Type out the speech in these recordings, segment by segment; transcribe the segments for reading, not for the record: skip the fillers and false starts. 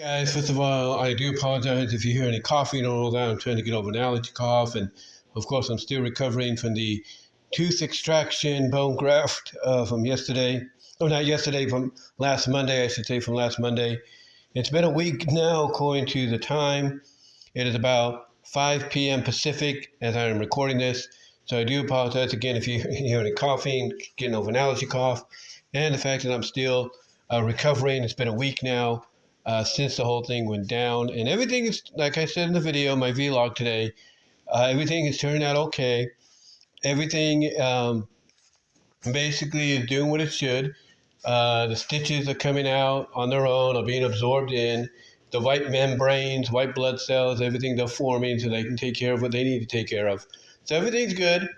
Guys, first of all, I do apologize if you hear any coughing and all that. I'm trying to get over an allergy cough, and of course, I'm still recovering from the tooth extraction bone graft from yesterday. Oh, not yesterday, from last Monday, I should say, from last Monday. It's been a week now, according to the time. It is about 5 p.m. Pacific as I am recording this. So I do apologize again if you hear any coughing, getting over an allergy cough, and the fact that I'm still recovering. It's been a week now since the whole thing went down. And everything is, like I said in the video, my vlog today, everything is turning out okay. Everything basically is doing what it should. The stitches are coming out on their own, are being absorbed in. The white membranes, white blood cells, everything they're forming so they can take care of what they need to take care of. So everything's good.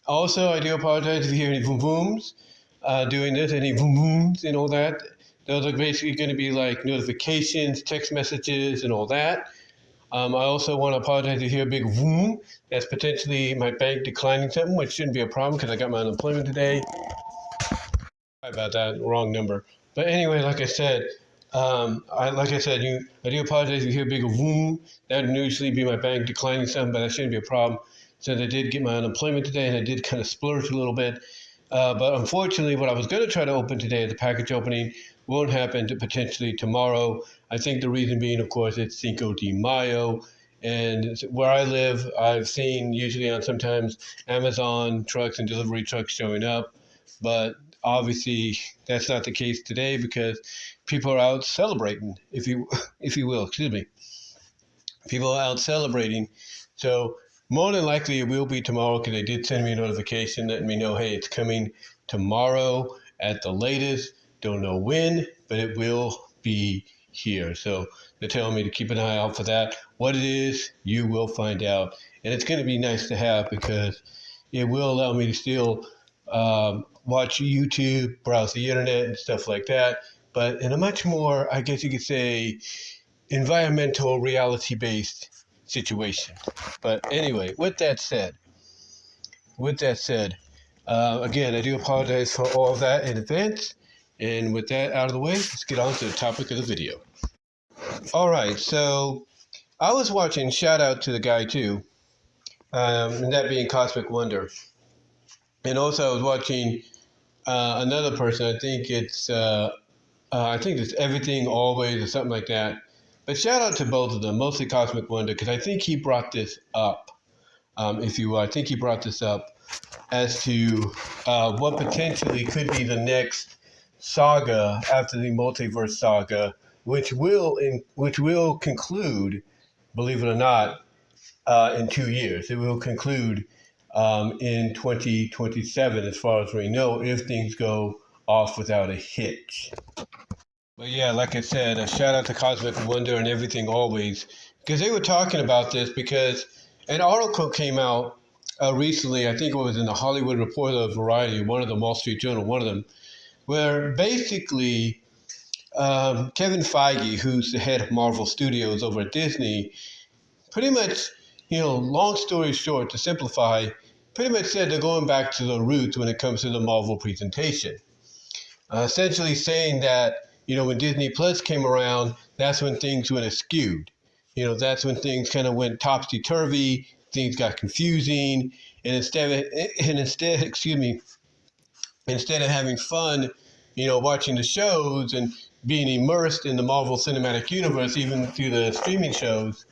Also, I do apologize if you hear any boom booms doing this, any boom booms and all that. Those are basically going to be like notifications, text messages, and all that. I also want to apologize if you hear a big boom. That's potentially my bank declining something, which shouldn't be a problem because I got my unemployment today. Sorry about that, wrong number. But anyway, like I said, I do apologize if you hear a big boom. That would usually be my bank declining something, but that shouldn't be a problem since I did get my unemployment today and I did kind of splurge a little bit. But unfortunately, what I was going to try to open today, the package opening, won't happen to potentially tomorrow. I think the reason being, of course, it's Cinco de Mayo. And where I live, I've seen usually on sometimes Amazon trucks and delivery trucks showing up. But obviously, that's not the case today because people are out celebrating, if you will, excuse me. People are out celebrating. So more than likely it will be tomorrow because they did send me a notification letting me know, hey, it's coming tomorrow at the latest. Don't know when, but it will be here. So they're telling me to keep an eye out for that. What it is, you will find out. And it's going to be nice to have because it will allow me to still watch YouTube, browse the internet, and stuff like that. But in a much more, I guess you could say, environmental reality based situation. But anyway, again, I do apologize for all of that in advance. And with that out of the way, let's get on to the topic of the video. All right, so I was watching Shoutout to the guy too, and that being Cosmic Wonder. And also I was watching another person, I think it's Everything Always or something like that. But shout out to both of them, mostly Cosmic Wonder, because I think he brought this up, if you will. I think he brought this up as to what potentially could be the next saga after the multiverse saga, which will conclude, believe it or not, in 2 years. It will conclude in 2027, as far as we know, if things go off without a hitch. But yeah, like I said, a shout out to Cosmic Wonder and Everything Always, because they were talking about this because an article came out recently, I think it was in the Hollywood Reporter, Variety, one of them, Wall Street Journal, one of them, where basically Kevin Feige, who's the head of Marvel Studios over at Disney, pretty much, long story short, to simplify, pretty much said they're going back to the roots when it comes to the Marvel presentation. Essentially saying that, when Disney Plus came around, that's when things went askewed. That's when things kind of went topsy-turvy, things got confusing, and instead, instead of having fun, watching the shows and being immersed in the Marvel Cinematic Universe, even through the streaming shows,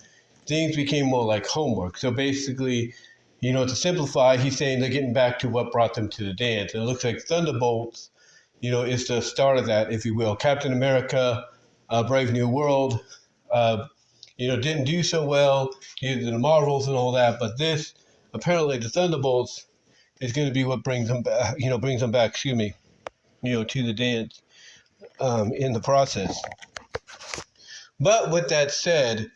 things became more like homework. So basically, to simplify, he's saying they're getting back to what brought them to the dance. And it looks like Thunderbolts, is the start of that, if you will. Captain America, Brave New World, didn't do so well, either the Marvels and all that, but this, apparently the Thunderbolts, is going to be what brings them back, to the dance in the process. But with that said,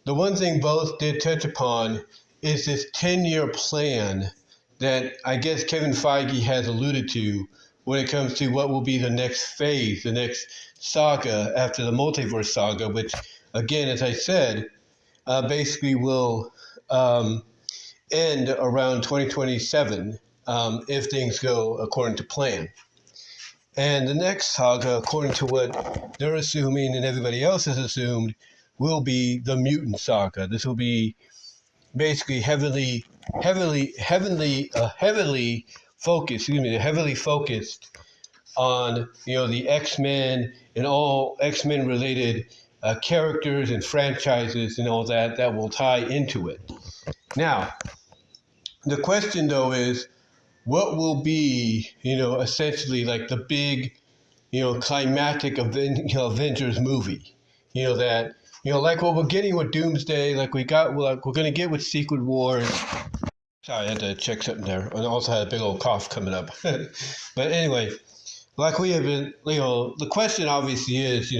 the one thing both did touch upon is this 10-year plan that I guess Kevin Feige has alluded to when it comes to what will be the next phase, the next saga after the multiverse saga, which, again, as I said, basically will end around 2027 if things go according to plan. And the next saga, according to what they're assuming and everybody else has assumed, will be the Mutant Saga. This will be basically heavily focused. Heavily focused on the X-Men and all X-Men related characters and franchises and all that will tie into it. Now, the question though is, what will be essentially like the big climactic Avengers movie? That like what we're getting with Doomsday, like we're going to get with Secret Wars. Sorry, I had to check something there. And I also had a big old cough coming up. But anyway, like we have been, the question obviously is,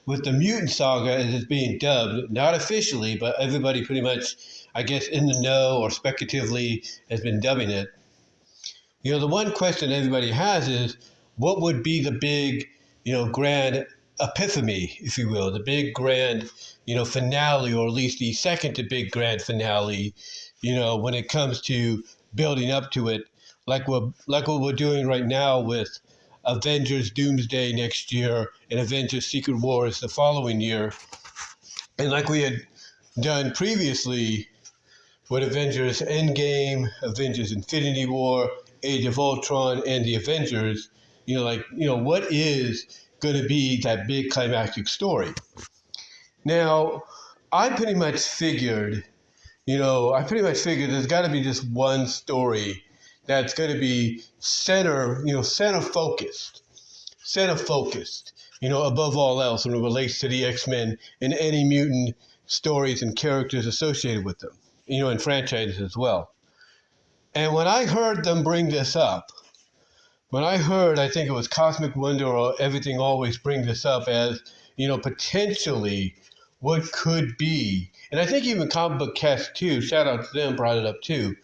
with the Mutant Saga as it's being dubbed, not officially, but everybody pretty much, I guess, in the know or speculatively has been dubbing it. The one question everybody has is, what would be the big, grand epiphany, if you will, the big grand, finale, or at least the second to big grand finale, when it comes to building up to it, like what we're doing right now with Avengers Doomsday next year and Avengers Secret Wars the following year. And like we had done previously with Avengers Endgame, Avengers Infinity War, Age of Ultron, and the Avengers, what is going to be that big climactic story? Now, I pretty much figured there's got to be just one story that's going to be center focused, above all else when it relates to the X-Men and any mutant stories and characters associated with them, and franchises as well. And when I heard them bring this up, I think it was Cosmic Wonder or Everything Always bring this up as, potentially what could be, and I think even Comic Book Cast too, shout out to them, brought it up too,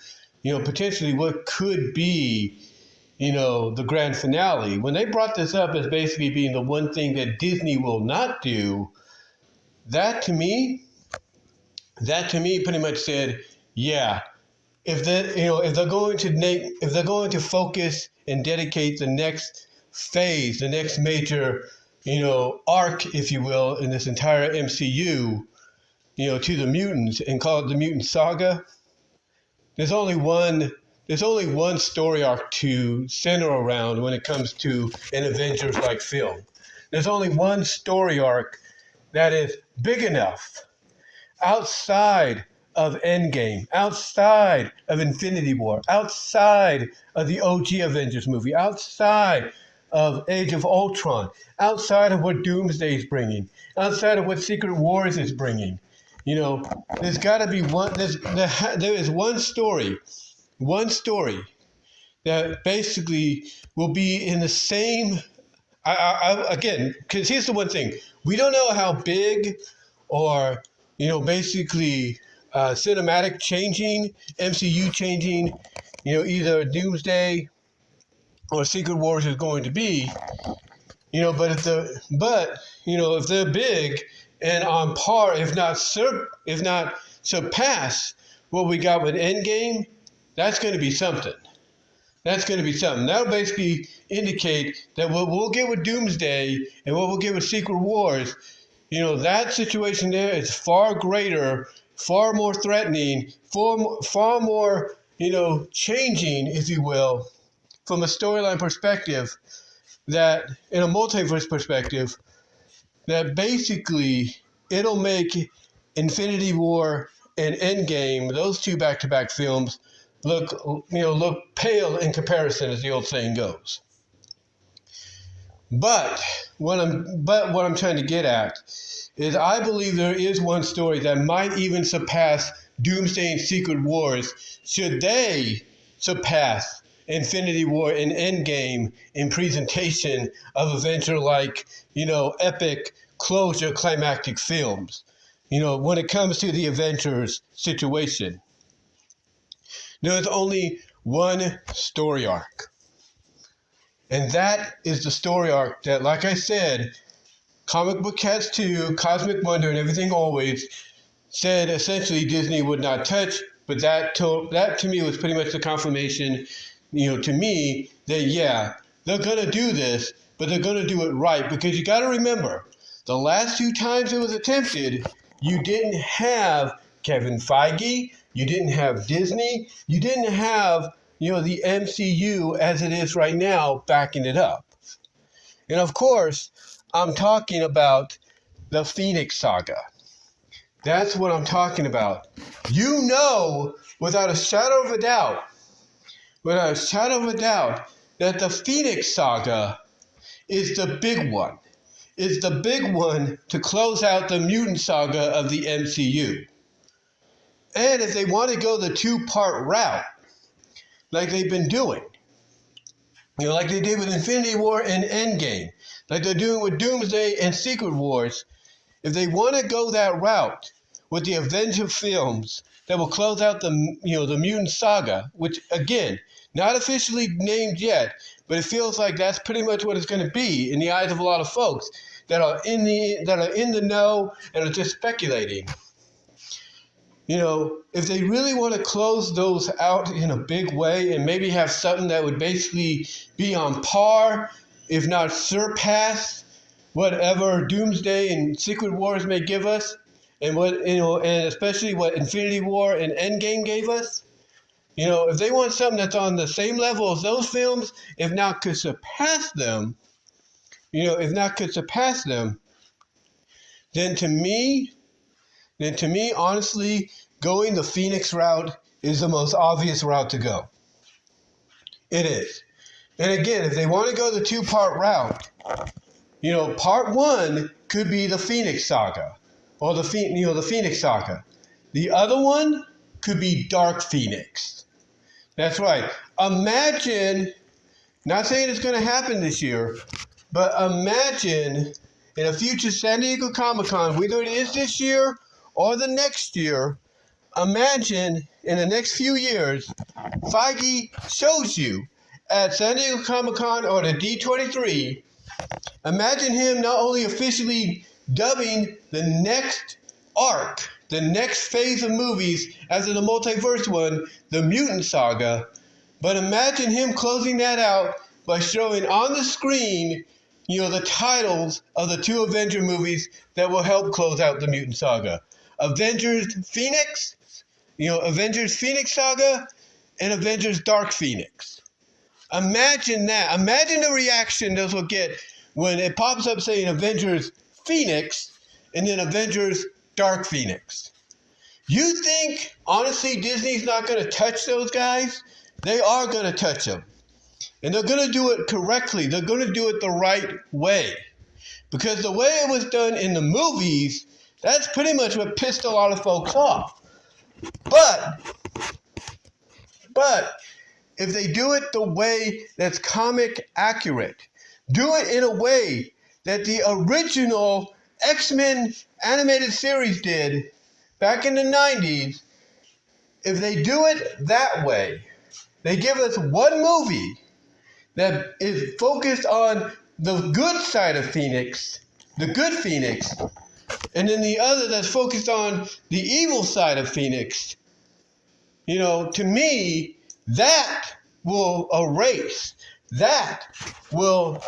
potentially what could be, the grand finale. When they brought this up as basically being the one thing that Disney will not do, that to me pretty much said, yeah, if they're going to focus and dedicate the next phase, the next major, arc, if you will, in this entire MCU, to the mutants and call it the Mutant Saga, there's only one story arc to center around when it comes to an Avengers-like film. There's only one story arc that is big enough outside of Endgame, outside of Infinity War, outside of the OG Avengers movie, outside of Age of Ultron, outside of what Doomsday is bringing, outside of what Secret Wars is bringing. There's got to be one. There is one story that basically will be in the same. Again, because here's the one thing: we don't know how big or basically cinematic changing, MCU changing, either Doomsday or Secret Wars is going to be, but if they're big and on par, if not surpass what we got with Endgame, that's going to be something. That'll basically indicate that what we'll get with Doomsday and what we'll get with Secret Wars, that situation there is far greater, far more threatening, far more, changing, if you will, from a storyline perspective, that in a multiverse perspective, that basically it'll make Infinity War and Endgame, those two back-to-back films, look pale in comparison, as the old saying goes. But what I'm trying to get at is I believe there is one story that might even surpass Doomsday and Secret Wars, should they surpass Infinity War and Endgame in presentation of Avenger-like, epic closure climactic films, when it comes to the Avengers situation. There's only one story arc. And that is the story arc that, like I said, Comic Book Cats 2, Cosmic Wonder, and Everything Always said essentially Disney would not touch. But that to me was pretty much the confirmation, to me, that yeah, they're going to do this, but they're going to do it right. Because you got to remember, the last 2 times it was attempted, you didn't have Kevin Feige, you didn't have Disney, you didn't have, the MCU as it is right now backing it up. And of course, I'm talking about the Phoenix Saga. That's what I'm talking about. Without a shadow of a doubt, that the Phoenix Saga is the big one. Is the big one to close out the Mutant Saga of the MCU. And if they want to go the 2-part route, like they've been doing, like they did with Infinity War and Endgame, like they're doing with Doomsday and Secret Wars, if they want to go that route with the Avengers films that will close out the Mutant Saga, which again, not officially named yet, but it feels like that's pretty much what it's going to be in the eyes of a lot of folks that are in the know and are just speculating. If they really want to close those out in a big way and maybe have something that would basically be on par, if not surpass, whatever Doomsday and Secret Wars may give us, and and especially what Infinity War and Endgame gave us, if they want something that's on the same level as those films, if not could surpass them, then to me, honestly, going the Phoenix route is the most obvious route to go. It is. And again, if they want to go the 2-part route, part 1 could be the Phoenix Saga, or the Phoenix Saga. The other one could be Dark Phoenix. That's right. Imagine, not saying it's going to happen this year, but imagine in a future San Diego Comic-Con, whether it is this year or the next year, imagine in the next few years, Feige shows you at San Diego Comic-Con or the D23, imagine him not only officially dubbing the next arc, the next phase of movies after the multiverse one, the Mutant Saga, but imagine him closing that out by showing on the screen, the titles of the 2 Avenger movies that will help close out the Mutant Saga. Avengers Phoenix Saga, and Avengers Dark Phoenix. Imagine that. Imagine the reaction those will get when it pops up saying Avengers Phoenix and then Avengers Dark Phoenix. You think, honestly, Disney's not going to touch those guys? They are going to touch them. And they're going to do it correctly. They're going to do it the right way. Because the way it was done in the movies, that's pretty much what pissed a lot of folks off. But if they do it the way that's comic accurate, do it in a way that the original X-Men animated series did back in the 90s, if they do it that way, they give us one movie that is focused on the good side of Phoenix, the good Phoenix, and then the other that's focused on the evil side of Phoenix. To me, that will erase. That will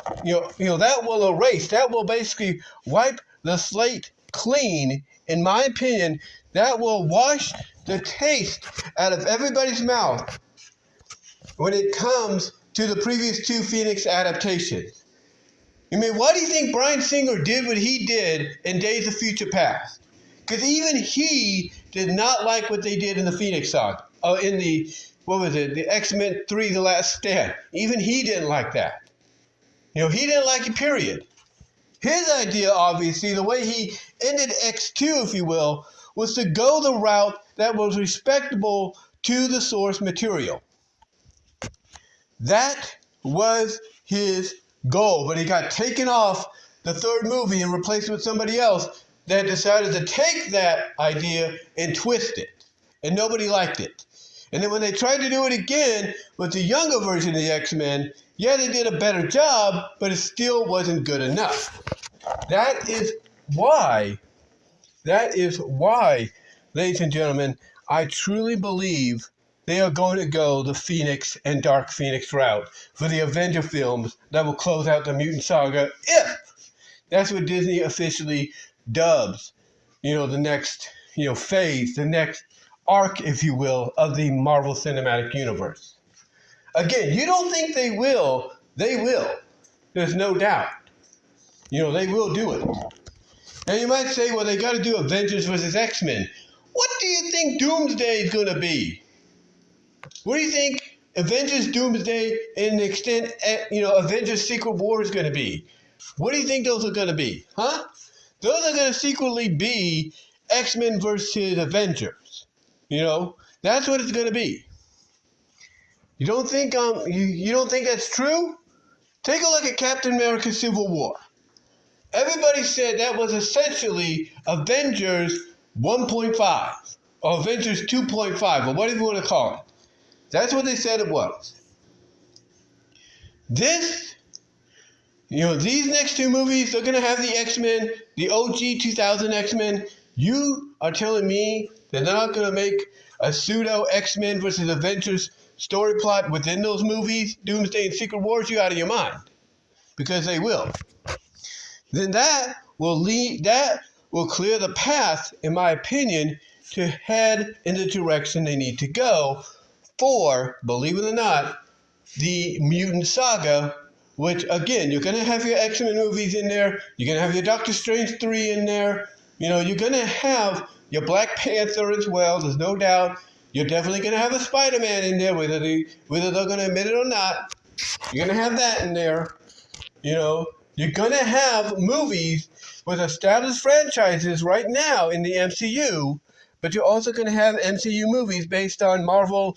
basically wipe the slate clean. In my opinion, that will wash the taste out of everybody's mouth when it comes to the previous 2 Phoenix adaptations. Why do you think Bryan Singer did what he did in Days of Future Past? Because even he did not like what they did in the Phoenix Saga. In the X-Men 3, The Last Stand. Even he didn't like that. He didn't like it, period. His idea, obviously, the way he ended X2, if you will, was to go the route that was respectable to the source material. That was his goal, but he got taken off the 3rd movie and replaced it with somebody else that decided to take that idea and twist it. And nobody liked it. And then when they tried to do it again with the younger version of the X-Men, yeah, they did a better job, but it still wasn't good enough. That is why, ladies and gentlemen, I truly believe they are going to go the Phoenix and Dark Phoenix route for the Avenger films that will close out the Mutant Saga if that's what Disney officially dubs, the next, phase, the next arc, if you will, of the Marvel Cinematic Universe. Again, you don't think they will. They will. There's no doubt. They will do it. And you might say, well, they got to do Avengers versus X-Men. What do you think Doomsday is going to be? What do you think Avengers Doomsday and the extent, Avengers Secret War is going to be? What do you think those are going to be? Huh? Those are going to secretly be X-Men versus Avengers. That's what it's going to be. You don't think you don't think that's true? Take a look at Captain America Civil War. Everybody said that was essentially Avengers 1.5 or Avengers 2.5 or whatever you want to call it. That's what they said it was. These next two movies, they're going to have the X-Men, the OG 2000 X-Men. You are telling me that they're not going to make a pseudo X-Men versus Avengers story plot within those movies, Doomsday and Secret Wars? You out of your mind. Because they will. Then that will clear the path, in my opinion, to head in the direction they need to go for, believe it or not, the Mutant Saga, which, again, you're going to have your X-Men movies in there. You're going to have your Doctor Strange 3 in there. You're going to have your Black Panther as well. There's no doubt. You're definitely going to have a Spider-Man in there, whether they're going to admit it or not. You're going to have that in there. You're going to have movies with established franchises right now in the MCU, but you're also going to have MCU movies based on Marvel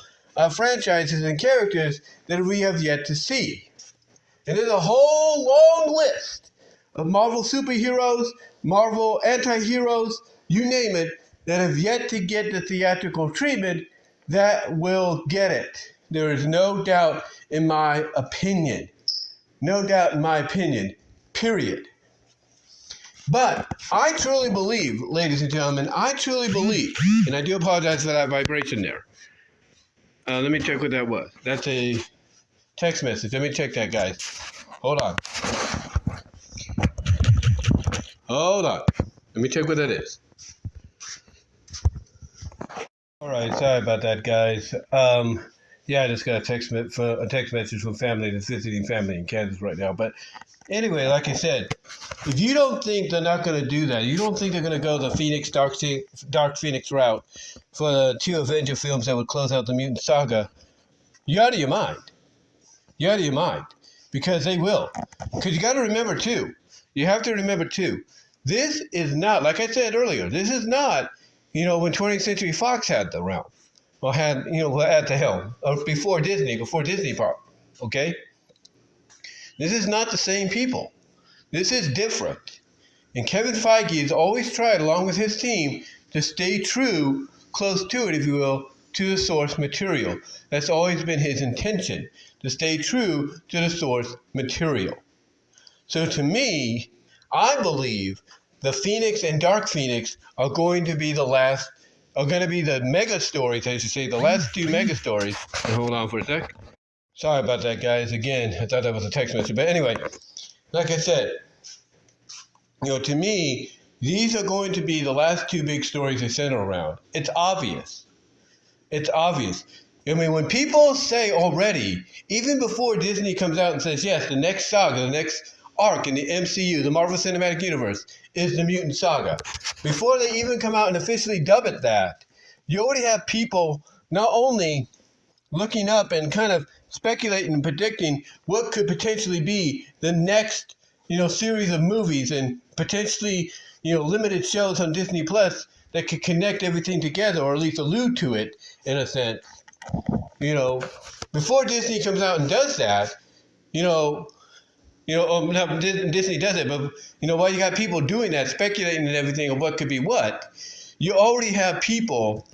franchises and characters that we have yet to see. And there's a whole long list of Marvel superheroes, Marvel anti-heroes, you name it, that have yet to get the theatrical treatment that will get it. There is no doubt in my opinion. No doubt in my opinion. Period. But I truly believe, ladies and gentlemen, and I do apologize for that vibration there. Let me check what that was. That's a text message. Let me check that, guys. Hold on. Let me check what that is. All right, sorry about that, guys. I just got a text message from family that's visiting family in Kansas right now. But anyway, like I said, if you don't think they're not going to do that, you don't think they're going to go the Phoenix Dark Phoenix route for the two Avenger films that would close out the Mutant Saga, you're out of your mind. You're out of your mind. Because they will. Because you got to remember, too. You have to remember, too. This is not, like I said earlier, this is not, when 20th Century Fox had the realm. Or had, at the helm. Or before Disney Park. Okay? This is not the same people. This is different. And Kevin Feige has always tried, along with his team, to stay true, close to it, if you will, to the source material. That's always been his intention, to stay true to the source material. So to me, I believe the Phoenix and Dark Phoenix are going to be the mega stories, I should say, the last two mega stories. Hold on for a sec. Sorry about that, guys. Again, I thought that was a text message. But anyway, like I said, to me, these are going to be the last two big stories they center around. It's obvious. It's obvious. I mean, when people say already, even before Disney comes out and says, yes, the next saga, the next arc in the MCU, the Marvel Cinematic Universe, is the Mutant Saga. Before they even come out and officially dub it that, you already have people not only looking up and kind of speculating and predicting what could potentially be the next, series of movies and potentially, limited shows on Disney Plus that could connect everything together, or at least allude to it in a sense. Before Disney comes out and does that, Disney does it, but while you got people doing that, speculating and everything of what could be what, you already have people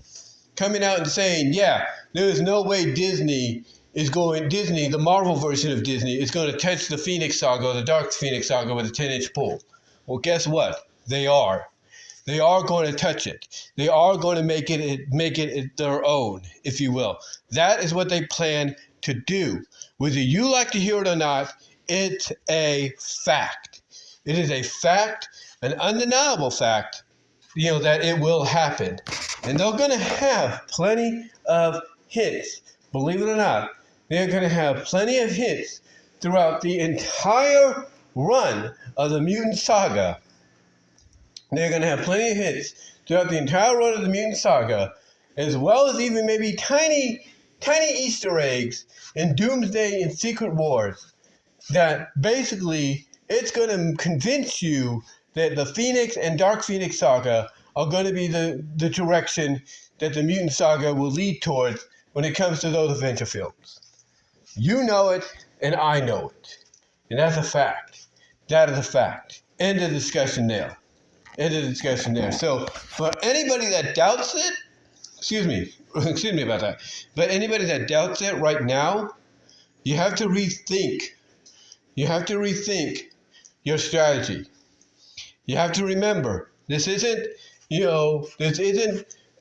coming out and saying, yeah, there is no way Disney, the Marvel version of Disney, is going to touch the Phoenix Saga or the Dark Phoenix Saga with a 10-inch pole. Well, guess what? They are. They are going to touch it. They are going to make it their own, if you will. That is what they plan to do. Whether you like to hear it or not, it's a fact. It is a fact, an undeniable fact, that it will happen. And they're going to have plenty of hints. Believe it or not, they're going to have plenty of hints throughout the entire run of the Mutant Saga. They're going to have plenty of hints throughout the entire run of the Mutant Saga, as well as even maybe tiny Easter eggs in Doomsday and Secret Wars that basically it's going to convince you that the Phoenix and Dark Phoenix Saga are going to be the direction that the Mutant Saga will lead towards when it comes to those adventure films. You know it, and I know it. And that's a fact. That is a fact. End of discussion there. So, for anybody that doubts it, excuse me about that, but anybody that doubts it right now, you have to rethink. You have to rethink your strategy. You have to remember, this isn't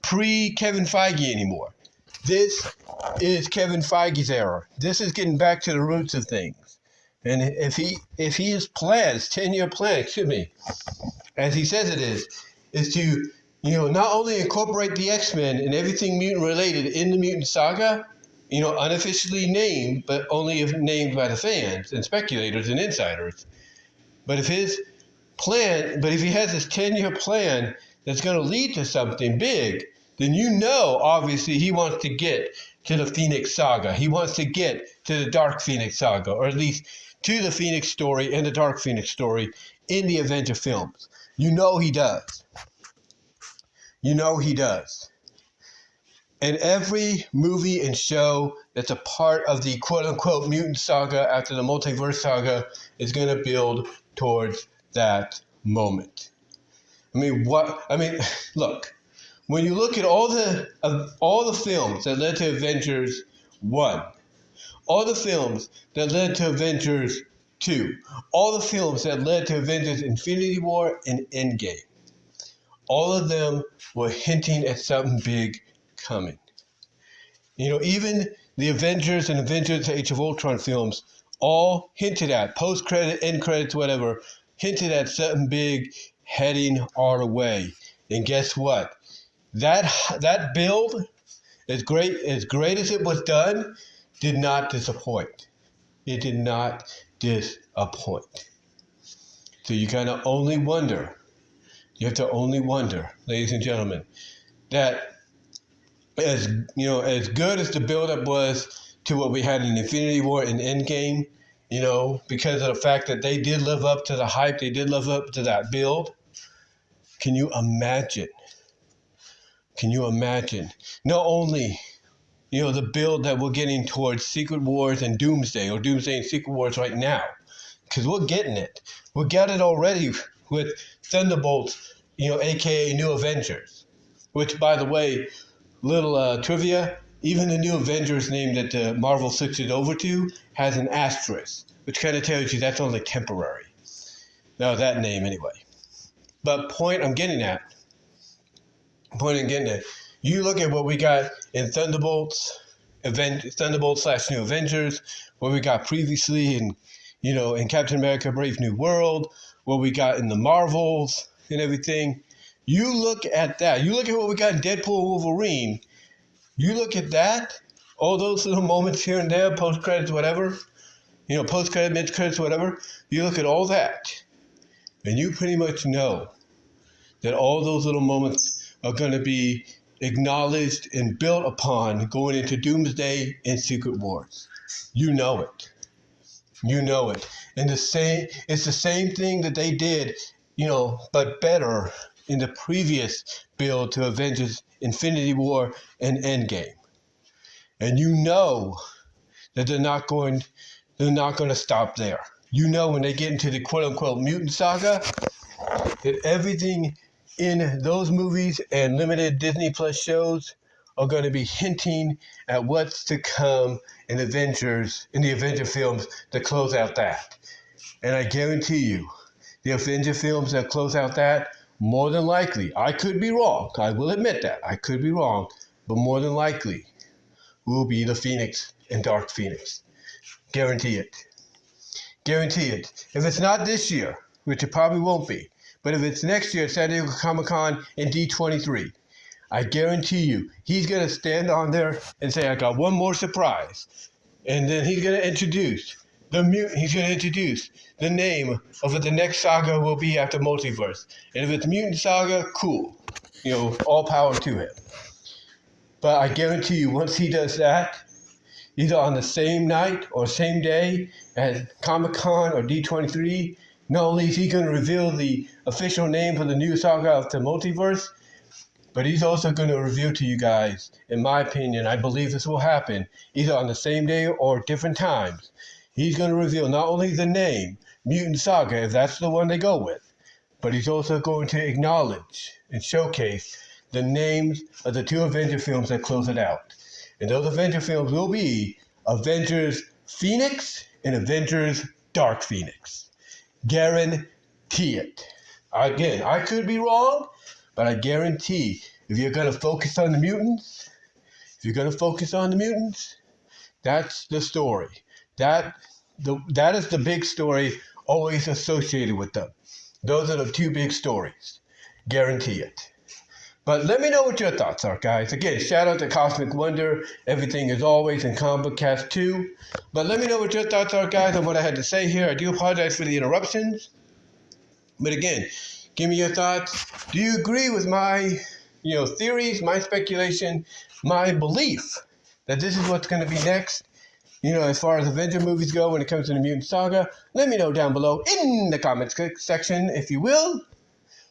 pre-Kevin Feige anymore. This is Kevin Feige's era. This is getting back to the roots of things. And if his plan, his 10-year plan, as he says it is to, not only incorporate the X-Men and everything mutant related in the Mutant Saga, unofficially named, but only named by the fans and speculators and insiders. But if he has this 10-year plan that's going to lead to something big, then obviously he wants to get to the Phoenix Saga. He wants to get to the Dark Phoenix Saga, or at least to the Phoenix story and the Dark Phoenix story in the Avenger films. He does. He does. And every movie and show that's a part of the quote-unquote Mutant Saga after the Multiverse Saga is going to build towards that moment. Look, when you look at all the films that led to Avengers 1, all the films that led to Avengers 2, all the films that led to Avengers Infinity War and Endgame, all of them were hinting at something big coming. Even the Avengers and Avengers Age of Ultron films all hinted at, post-credit, end credits, whatever, hinted at something big heading our way. And guess what? That build, as great as it was done, did not disappoint. It did not disappoint. So you have to only wonder, ladies and gentlemen, that as good as the build-up was to what we had in Infinity War and Endgame, because of the fact that they did live up to the hype, they did live up to that build. Can you imagine? Not only, the build that we're getting towards Secret Wars and Doomsday, or Doomsday and Secret Wars right now, because we're getting it. We got it already with Thunderbolts, aka New Avengers, which, by the way, little trivia, even the New Avengers name that Marvel switched over to has an asterisk, which kind of tells you that's only temporary. Now, that name anyway. But point I'm getting at, you look at what we got in Thunderbolts / New Avengers, what we got previously in Captain America Brave New World, what we got in the Marvels and everything. You look at that. You look at what we got in Deadpool and Wolverine. You look at that, all those little moments here and there, post-credits, whatever, post-credit, mid-credits, whatever. You look at all that, and you pretty much know that all those little moments are going to be acknowledged and built upon going into Doomsday and Secret Wars. You know it. And it's the same thing that they did, but better in the previous build to Avengers Infinity War and Endgame. And that they're not going to stop there. When they get into the quote-unquote Mutant Saga, that everything in those movies and limited Disney Plus shows are going to be hinting at what's to come in the Avenger films that close out that. And I guarantee you, the Avenger films that close out that more than likely, I could be wrong. I will admit that. I could be wrong. But more than likely, will be the Phoenix and Dark Phoenix. Guarantee it. Guarantee it. If it's not this year, which it probably won't be, but if it's next year at San Diego Comic-Con in D23, I guarantee you, he's going to stand on there and say, I got one more surprise. And then he's going to introduce he's going to introduce the name of what the next saga will be after Multiverse. And if it's Mutant Saga, cool. You know, all power to him. But I guarantee you, once he does that, either on the same night or same day as Comic-Con or D23, not only is he going to reveal the official name for the new saga of the Multiverse, but he's also going to reveal to you guys, in my opinion, I believe this will happen, either on the same day or different times. He's going to reveal not only the name, Mutant Saga, if that's the one they go with, but he's also going to acknowledge and showcase the names of the two Avenger films that close it out. And those Avenger films will be Avengers Phoenix and Avengers Dark Phoenix. Guarantee it. Again, I could be wrong, but I guarantee if you're going to focus on the mutants, that's the story. That is the big story always associated with them. Those are the two big stories. Guarantee it. But let me know what your thoughts are, guys. Again, shout out to Cosmic Wonder. Everything is always in Comic Cast 2. But let me know what your thoughts are, guys, on what I had to say here. I do apologize for the interruptions. But again, give me your thoughts. Do you agree with my, theories, my speculation, my belief that this is what's going to be next? As far as Avenger movies go when it comes to the Mutant Saga, let me know down below in the comments section, if you will.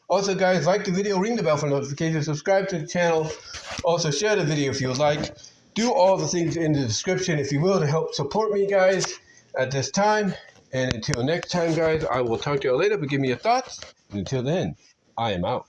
Also, guys, like the video, ring the bell for notifications, subscribe to the channel. Also, share the video if you would like. Do all the things in the description, if you will, to help support me, guys, at this time. And until next time, guys, I will talk to you all later, but give me your thoughts. And until then, I am out.